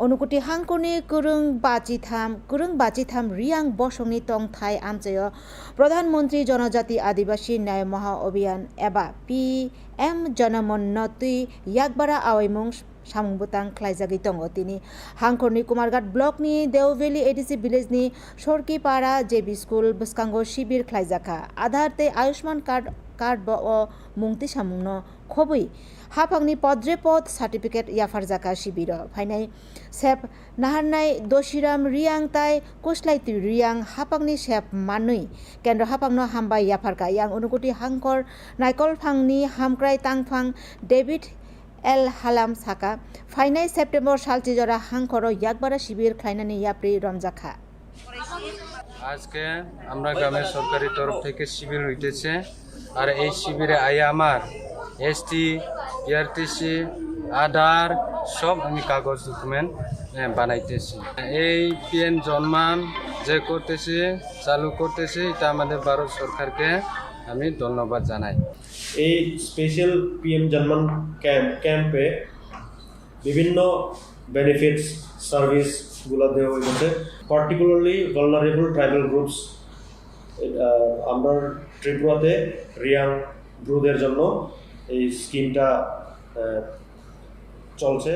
অনুকুটি হাংকনি কুরুং বাচিথাম রিয়াং বসংনি তংথাই আমচায় প্রধানমন্ত্রী জনজাতি আদিবাসী ন্যায় মহা অভিযান এবা PM জনমন্নতি ইয়াকবারা আওয়াইমুং সামুংবুতাং খ্লাইজাগি দङ তিনি হাংকরনি কুমারঘাট ব্লকনি দেওভেলি ADC ভিলেজनि सरकिपारा JB स्कुल बस्कांगो शिबिर ख्लाइजाखा आधार ते आयुष्मान कार्ड ब मुंगति सामुंनो खबुई हाफांनि पद्रे पद सार्टिफिकेट याफारजाखा शिबिर फाइनाय सेप नाहारनाय दशिराम रियां ताय कुसलाइति रियां हाफांनि सेप मानुई केन्द्र हाफांनो हामबाय याफारका यां अनुकुति हांकर नायकलफांनि हामक्राय तांफां डेभिड एल हालाम साका फाइनाय सेप्टेम्बर सालचिजरा हांखरो याकबारा शिबिर ख्लाइनानै याप्रि रमजाखा আজকে আমরা গ্রামের সরকারি তরফ থেকে শিবির হইতেছে আর এই শিবিরে আইয়া আমার ST PRTC আধার সব আমি কাগজ ডকুমেন্ট বানাইতেছি এই PM জন্মান যে করতেছে চালু করতেছে এটা আমাদের ভারত সরকারকে আমি ধন্যবাদ জানাই এই স্পেশাল PM জন্মান ক্যাম্পে বিভিন্ন বেনিফিটস সার্ভিসগুলো দেওয়া হয়েছে পার্টিকুলারলি ভালনারেবল ট্রাইবাল গ্রুপস আমরা ত্রিপুরাতে রিয়াং ব্রুদের জন্য এই স্কিমটা চলছে।